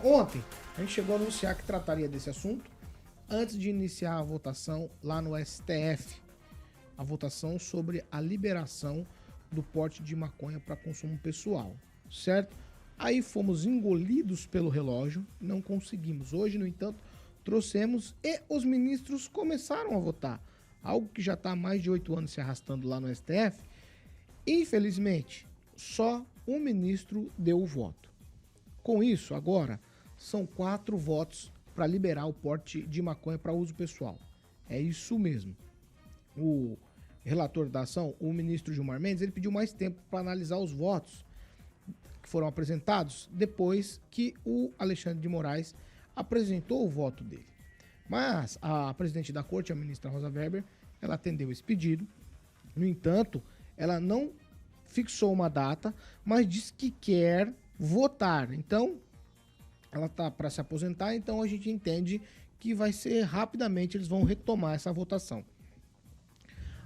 Ontem, a gente chegou a anunciar que trataria desse assunto antes de iniciar a votação lá no STF. A votação sobre a liberação do porte de maconha para consumo pessoal, certo? Aí fomos engolidos pelo relógio, não conseguimos. Hoje, no entanto, trouxemos e os ministros começaram a votar. Algo que já está há mais de 8 anos se arrastando lá no STF. Infelizmente, só um ministro deu o voto. Com isso, agora, são 4 votos para liberar o porte de maconha para uso pessoal. É isso mesmo. O relator da ação, o ministro Gilmar Mendes, ele pediu mais tempo para analisar os votos que foram apresentados depois que o Alexandre de Moraes apresentou o voto dele. Mas a presidente da corte, a ministra Rosa Weber, ela atendeu esse pedido. No entanto, ela não fixou uma data, mas disse que quer votar. Então, ela está para se aposentar, então a gente entende que vai ser rapidamente, eles vão retomar essa votação.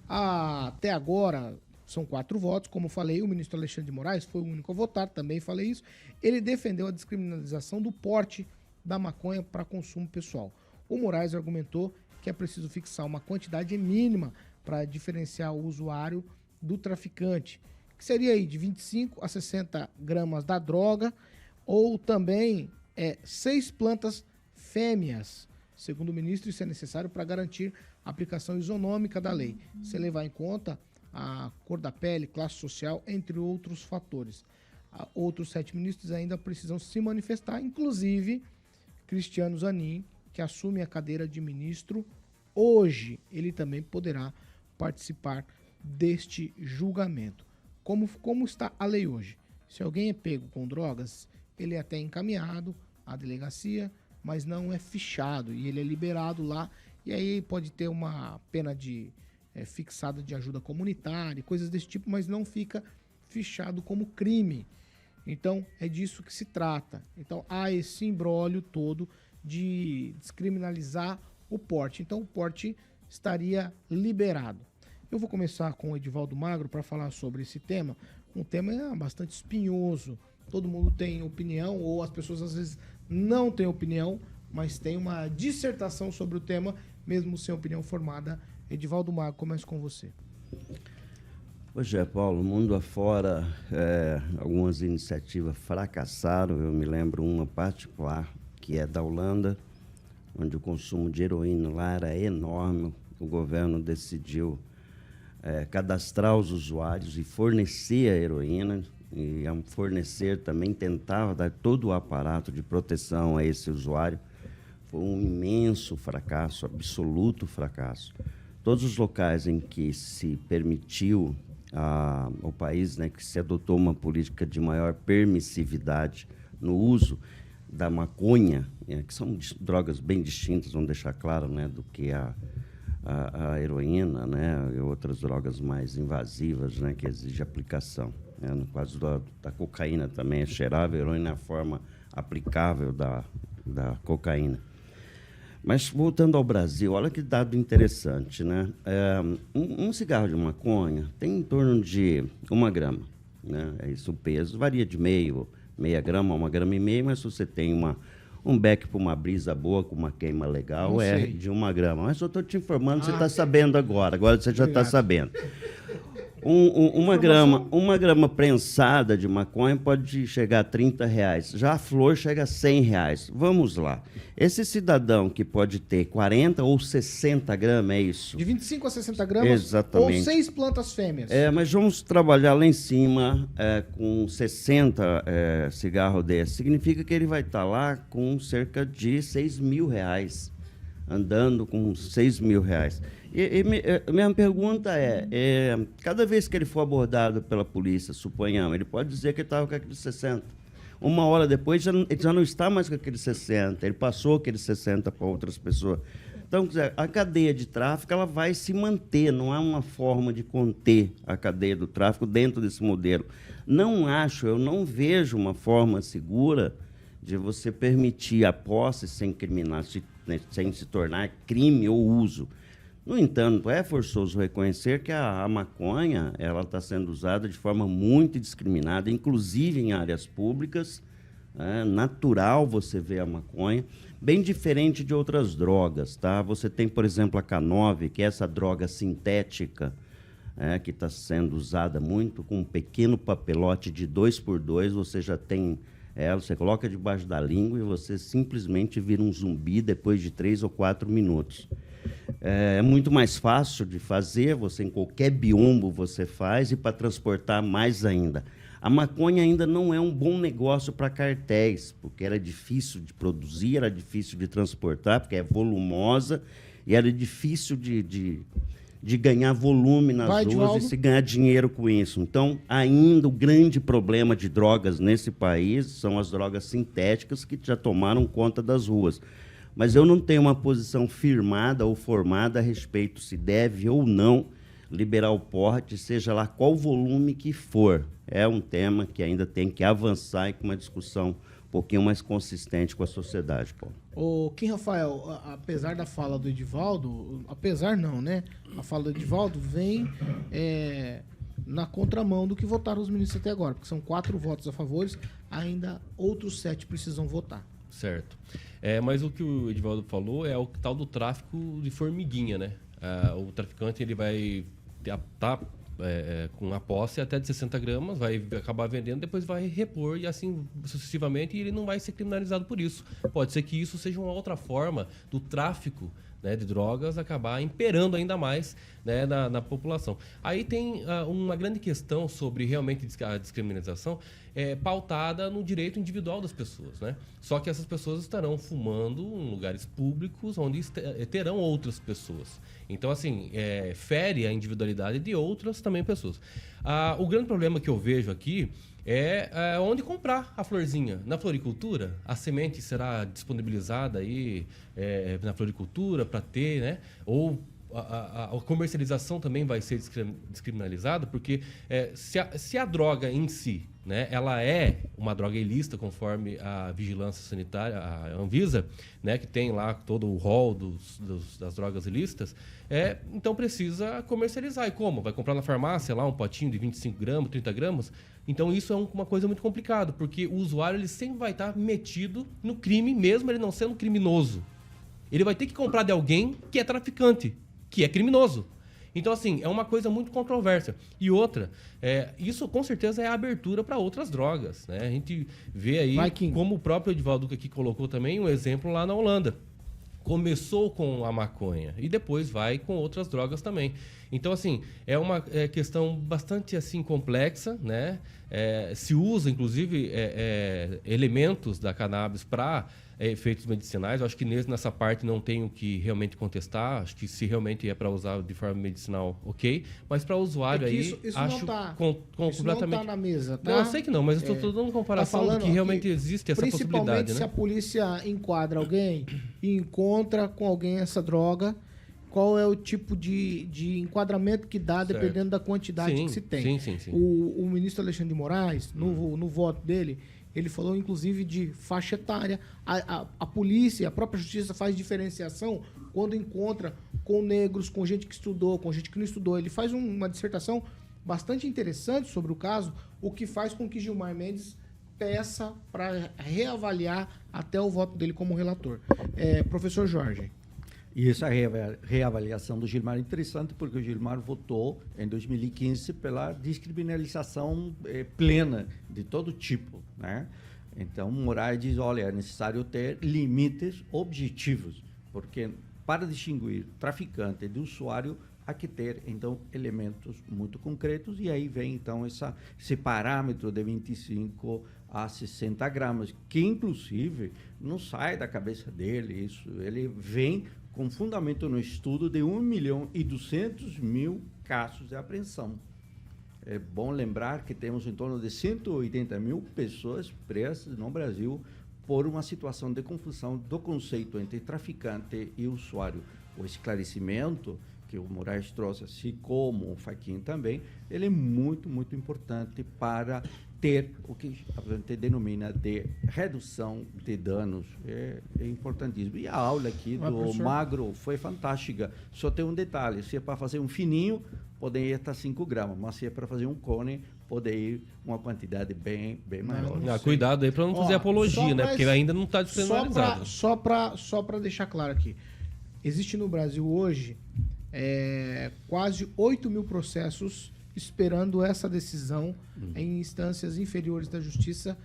Até agora, são 4 votos, como eu falei, o ministro Alexandre de Moraes foi o único a votar, também falei isso. Ele defendeu a descriminalização do porte da maconha para consumo pessoal. O Moraes argumentou que é preciso fixar uma quantidade mínima para diferenciar o usuário do traficante, que seria aí de 25 a 60 gramas da droga, ou também 6 plantas fêmeas. Segundo o ministro, isso é necessário para garantir a aplicação isonômica da lei, se levar em conta a cor da pele, classe social, entre outros fatores. Outros 7 ministros ainda precisam se manifestar, inclusive Cristiano Zanin, que assume a cadeira de ministro hoje. Ele também poderá participar deste julgamento. Como está a lei hoje? Se alguém é pego com drogas, ele é até encaminhado à delegacia, mas não é fichado e ele é liberado lá, e aí pode ter uma pena de fixada de ajuda comunitária, coisas desse tipo, mas não fica fichado como crime. Então é disso que se trata. Então há esse imbróglio todo de descriminalizar o porte. Então o porte estaria liberado. Eu vou começar com o Edivaldo Magro para falar sobre esse tema. Um tema bastante espinhoso. Todo mundo tem opinião, ou as pessoas às vezes não têm opinião, mas tem uma dissertação sobre o tema, mesmo sem opinião formada. Edivaldo Magro, começo com você. Pois é, Paulo, mundo afora, algumas iniciativas fracassaram. Eu me lembro uma particular, que é da Holanda, onde o consumo de heroína lá era enorme. O governo decidiu cadastrar os usuários e fornecer a heroína, e ao fornecer também tentava dar todo o aparato de proteção a esse usuário. Foi um imenso fracasso, absoluto fracasso. Todos os locais em que se permitiu ao país, né, que se adotou uma política de maior permissividade no uso da maconha, que são drogas bem distintas, vamos deixar claro, né, do que a heroína, né, e outras drogas mais invasivas, né, que exigem aplicação. Né? No caso da cocaína também é cheirável, a heroína é a forma aplicável da cocaína. Mas, voltando ao Brasil, olha que dado interessante, né? Um cigarro de maconha tem em torno de 1 grama, né? É isso, o peso varia de meia grama a 1,5 gramas, mas se você tem um beck para uma brisa boa, com uma queima legal, de 1 grama. Mas eu estou te informando, você está sabendo agora você já está sabendo. Uma grama prensada de maconha pode chegar a R$30. Já a flor chega a R$100. Vamos lá. Esse cidadão que pode ter 40 ou 60 gramas, é isso? De 25 a 60 gramas. Exatamente. Ou 6 plantas fêmeas. Mas vamos trabalhar lá em cima com 60 cigarros desses. Significa que ele vai estar lá com cerca de R$6.000. Andando com R$6.000. Minha pergunta cada vez que ele for abordado pela polícia, suponhamos, ele pode dizer que ele estava com aqueles 60. 1 hora depois, ele já não está mais com aqueles 60, ele passou aqueles 60 para outras pessoas. Então, a cadeia de tráfico ela vai se manter, não há uma forma de conter a cadeia do tráfico dentro desse modelo. Eu não vejo uma forma segura de você permitir a posse sem se tornar crime ou uso. No entanto, é forçoso reconhecer que a maconha ela está sendo usada de forma muito indiscriminada, inclusive em áreas públicas, É natural você ver a maconha, bem diferente de outras drogas, tá? Você tem, por exemplo, a K9, que é essa droga sintética, que está sendo usada muito, com um pequeno papelote de 2x2, você já tem ela, você coloca debaixo da língua e você simplesmente vira um zumbi depois de 3 ou 4 minutos. É muito mais fácil de fazer, você em qualquer biombo você faz, e para transportar mais ainda. A maconha ainda não é um bom negócio para cartéis, porque era difícil de produzir, era difícil de transportar, porque é volumosa, e era difícil de ganhar volume nas ruas e se ganhar dinheiro com isso. Então, ainda o grande problema de drogas nesse país são as drogas sintéticas, que já tomaram conta das ruas. Mas eu não tenho uma posição firmada ou formada a respeito se deve ou não liberar o porte, seja lá qual volume que for. É um tema que ainda tem que avançar e com uma discussão um pouquinho mais consistente com a sociedade, Paulo. O Kim Rafael, apesar da fala do Edivaldo, apesar não, né? A fala do Edivaldo vem na contramão do que votaram os ministros até agora, porque são 4 votos a favor, ainda outros 7 precisam votar. Certo. Mas o que o Edivaldo falou é o tal do tráfico de formiguinha, né? O traficante ele vai estar com a posse até de 60 gramas, vai acabar vendendo, depois vai repor e assim sucessivamente, e ele não vai ser criminalizado por isso. Pode ser que isso seja uma outra forma do tráfico, né, de drogas acabar imperando ainda mais, né, na população. Aí tem uma grande questão sobre realmente a descriminalização pautada no direito individual das pessoas, né? Só que essas pessoas estarão fumando em lugares públicos onde terão outras pessoas. Então, assim, fere a individualidade de outras também pessoas. O grande problema que eu vejo aqui é onde comprar a florzinha. Na floricultura, a semente será disponibilizada aí na floricultura para ter, né? Ou a comercialização também vai ser descriminalizada, porque se a droga em si, né, ela é uma droga ilícita, conforme a Vigilância Sanitária, a Anvisa, né, que tem lá todo o rol das drogas ilícitas, então precisa comercializar. E como? Vai comprar na farmácia lá um potinho de 25 gramas, 30 gramas? Então isso é uma coisa muito complicada, porque o usuário ele sempre vai estar metido no crime, mesmo ele não sendo criminoso. Ele vai ter que comprar de alguém que é traficante, que é criminoso. Então, assim, é uma coisa muito controversa. E outra, isso com certeza é a abertura para outras drogas, né? A gente vê aí, como o próprio Edivaldo aqui colocou também, um exemplo lá na Holanda. Começou com a maconha e depois vai com outras drogas também. Então, assim, é uma questão bastante assim complexa, né? Se usa, inclusive, elementos da cannabis para efeitos medicinais. Eu acho que nessa parte não tenho que realmente contestar. Acho que se realmente é para usar de forma medicinal, ok. Mas para o usuário aí, isso acho não tá, completamente... Isso não está na mesa, tá? Não, eu sei que não, mas eu estou dando comparação do que realmente existe essa possibilidade, né? Principalmente se a polícia enquadra alguém e encontra com alguém essa droga, qual é o tipo de enquadramento que dá, dependendo da quantidade que se tem. Sim. O ministro Alexandre de Moraes, no voto dele, ele falou, inclusive, de faixa etária. A polícia, a própria justiça faz diferenciação quando encontra com negros, com gente que estudou, com gente que não estudou. Ele faz uma dissertação bastante interessante sobre o caso, o que faz com que Gilmar Mendes peça para reavaliar até o voto dele como relator. Professor Jorge. E essa reavaliação do Gilmar é interessante, porque o Gilmar votou em 2015 pela descriminalização plena de todo tipo, né? Então, Moraes diz, olha, é necessário ter limites objetivos, porque para distinguir traficante de usuário, há que ter, então, elementos muito concretos, e aí vem, então, esse parâmetro de 25 a 60 gramas, que, inclusive, não sai da cabeça dele, isso, ele vem com fundamento no estudo de 1.200.000 casos de apreensão. É bom lembrar que temos em torno de 180.000 pessoas presas no Brasil por uma situação de confusão do conceito entre traficante e usuário. O esclarecimento que o Moraes trouxe, assim como o Fachin também, ele é muito, muito importante para ter o que a gente denomina de redução de danos. É importantíssimo. E a aula aqui do Magro foi fantástica. Só tem um detalhe: se é para fazer um fininho, poderia estar 5 gramas, mas se é para fazer um cone, pode ir uma quantidade bem maior. Cuidado aí para não fazer apologia, né? Porque ainda não está despenalizado. Só para deixar claro aqui. Existe no Brasil hoje quase 8 mil processos esperando essa decisão em instâncias inferiores da Justiça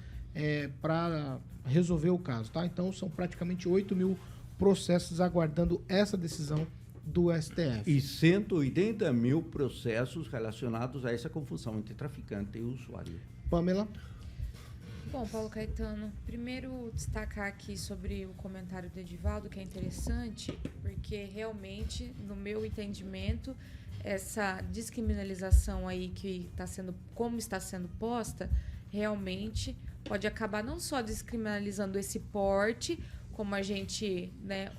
para resolver o caso, tá? Então, são praticamente 8 mil processos aguardando essa decisão do STF. E 180 mil processos relacionados a essa confusão entre traficante e usuário. Pamela? Bom, Paulo Caetano, primeiro destacar aqui sobre o comentário do Edivaldo, que é interessante, porque realmente, no meu entendimento, essa descriminalização aí como está sendo posta, realmente pode acabar não só descriminalizando esse porte, como a gente, né,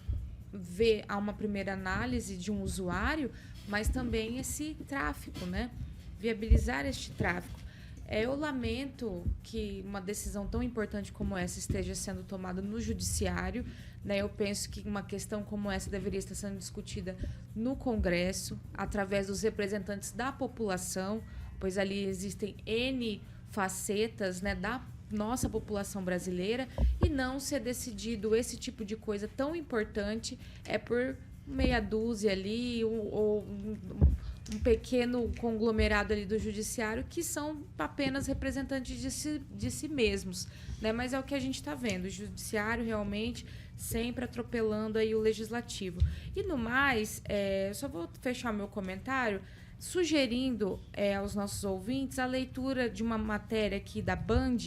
vê a uma primeira análise de um usuário, mas também esse tráfico, né? Viabilizar este tráfico. Eu lamento que uma decisão tão importante como essa esteja sendo tomada no judiciário, né? Eu penso que uma questão como essa deveria estar sendo discutida no Congresso, através dos representantes da população, pois ali existem N facetas, né, da nossa população brasileira, e não ser decidido esse tipo de coisa tão importante por meia dúzia ali, ou um pequeno conglomerado ali do judiciário, que são apenas representantes de si mesmos, né? Mas é o que a gente está vendo, o judiciário realmente sempre atropelando aí o legislativo. E no mais, só vou fechar meu comentário sugerindo aos nossos ouvintes a leitura de uma matéria aqui da Band,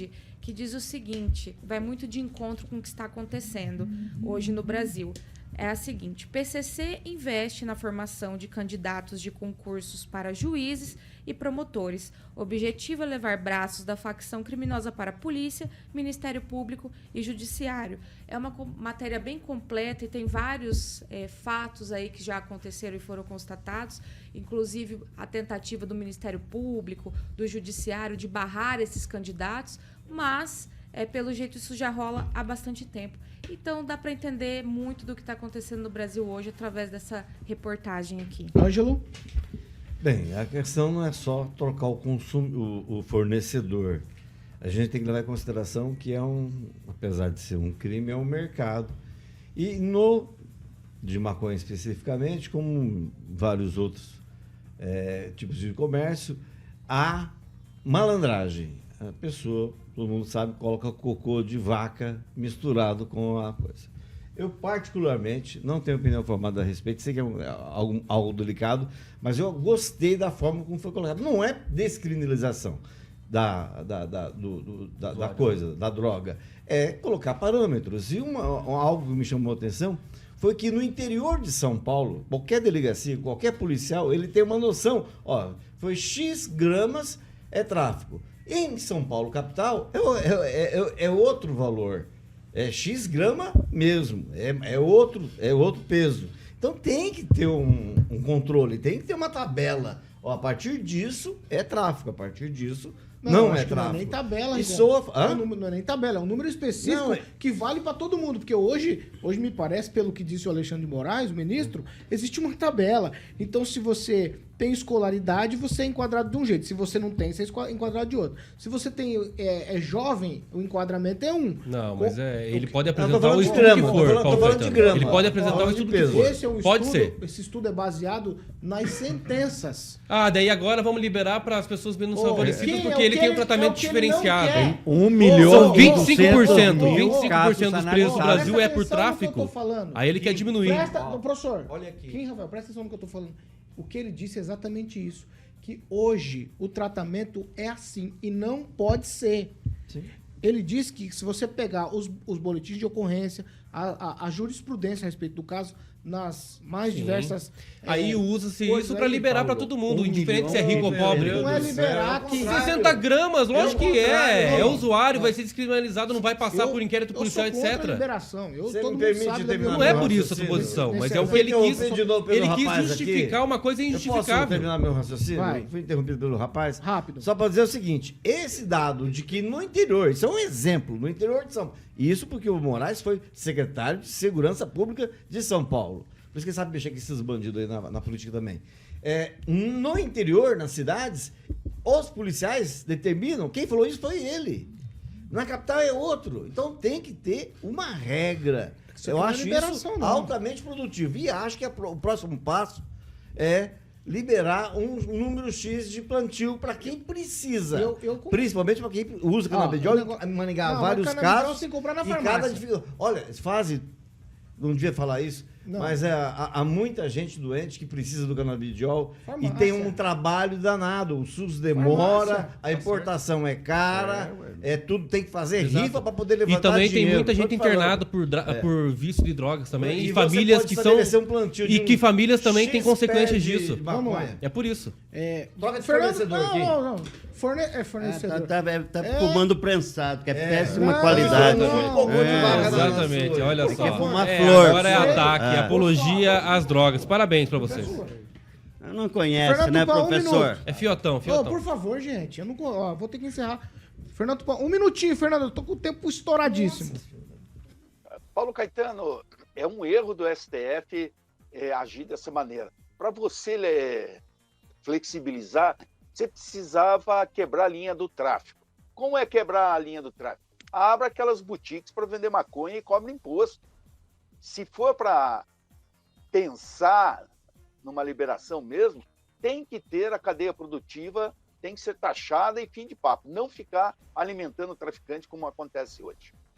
que diz o seguinte, vai muito de encontro com o que está acontecendo hoje no Brasil. É a seguinte: PCC investe na formação de candidatos de concursos para juízes e promotores. O objetivo é levar braços da facção criminosa para a polícia, Ministério Público e Judiciário. É uma matéria bem completa e tem vários fatos aí que já aconteceram e foram constatados, inclusive a tentativa do Ministério Público, do Judiciário, de barrar esses candidatos, mas pelo jeito isso já rola há bastante tempo. Então dá para entender muito do que está acontecendo no Brasil hoje através dessa reportagem aqui. Ângelo? Bem, a questão não é só trocar o fornecedor. A gente tem que levar em consideração que apesar de ser um crime, é um mercado. E de maconha especificamente, como vários outros tipos de comércio, há malandragem. A pessoa, todo mundo sabe, coloca cocô de vaca misturado com a coisa. Eu, particularmente, não tenho opinião formada a respeito, sei que é algo delicado, mas eu gostei da forma como foi colocado. Não é descriminalização da coisa, da droga, é colocar parâmetros. E algo que me chamou a atenção foi que no interior de São Paulo, qualquer delegacia, qualquer policial, ele tem uma noção, foi X gramas é tráfico. Em São Paulo, capital, é outro valor. É X grama mesmo. É outro peso. Então tem que ter um controle, tem que ter uma tabela. A partir disso é tráfico, a partir disso não é tráfico. Não é nem tabela, Não é nem tabela, é um número específico que vale para todo mundo. Porque hoje me parece, pelo que disse o Alexandre de Moraes, o ministro, existe uma tabela. Então, se você tem escolaridade, você é enquadrado de um jeito. Se você não tem, você é enquadrado de outro. Se você é jovem, o enquadramento é um. Não, mas ele pode apresentar o estudo que for, Paulo Caetano. Ele pode apresentar o estudo que for. Esse é um pode estudo, ser. Esse estudo é baseado nas sentenças. Daí agora vamos liberar para as pessoas menos favorecidas, porque ele tem um tratamento diferenciado. 1 milhão São 25%. 25% dos presos do Presta Brasil é por atenção no que eu tráfico. tô falando. Aí ele quer diminuir. Professor, olha aqui. Kim Rafael, presta atenção no que eu tô falando. O que ele disse é exatamente isso. Que hoje o tratamento é assim e não pode ser. Sim. Ele disse que se você pegar os boletins de ocorrência, a jurisprudência a respeito do caso, nas mais Sim. diversas... Aí usa-se coisas isso para aí, liberar para Paulo. todo mundo, indiferente se é rico ou pobre. Não é liberar que... 60 gramas, lógico que é. É Não. usuário, vai ser descriminalizado, não vai passar por inquérito Eu policial, sou contra a etc. liberação. Você Todo me mundo permite sabe da terminar minha Não é meu por isso a raciocínio? suposição, mas Esse é o é que ele quis. Foi de novo pelo Ele quis rapaz justificar aqui. uma coisa Eu posso injustificável. terminar meu raciocínio? Vai. Fui interrompido pelo rapaz. Rápido. Só para dizer o seguinte, esse dado de que no interior, isso é um exemplo, no interior de São Paulo, isso porque o Moraes foi secretário de Segurança Pública de São Paulo. Por isso que ele sabe mexer com esses bandidos aí na política também. No interior, nas cidades, os policiais determinam, quem falou isso foi ele. Na capital é outro. Então tem que ter uma regra. Isso Eu não é acho liberação, isso não. altamente produtivo. E acho que o próximo passo é liberar um número X de plantio para quem precisa. Principalmente para quem usa canabidiol, em Maringá, Não, vários mas canabidiol casos. você tem que comprar na e farmácia. olha, fase, não devia falar isso, Não. mas há muita gente doente que precisa do canabidiol Farmácia. e tem um trabalho danado. O SUS demora, Farmácia. a importação é cara, tudo tem que fazer Exato. rifa para poder levantar E também dinheiro. tem muita Tô gente te falando. internada por vício de drogas também. E você famílias pode que são. estabelecer um plantio de E que famílias também X têm consequências pé de disso. Vamos lá. maconha. É por isso. Troca de Fernando, fornecedor aqui. não. Fornecedor. Tá fumando prensado, que é péssima Não, qualidade. não, Cocô de vaca na Exatamente, sua. olha só. fumar flor. Agora é ataque, É. apologia às drogas. Parabéns pra vocês. Não conhece, Fernando né, Tupan, um professor? minuto. É fiotão, Ô, fiotão. por favor, gente. Eu não, vou ter que encerrar. Fernando Tupan, um minutinho, Fernando. Eu tô com o tempo estouradíssimo. Paulo Caetano, é um erro do STF agir dessa maneira. Para você flexibilizar, você precisava quebrar a linha do tráfico. Como é quebrar a linha do tráfico? Abra aquelas boutiques para vender maconha e cobre imposto. Se for para pensar numa liberação mesmo, tem que ter a cadeia produtiva, tem que ser taxada e fim de papo. Não ficar alimentando o traficante como acontece hoje.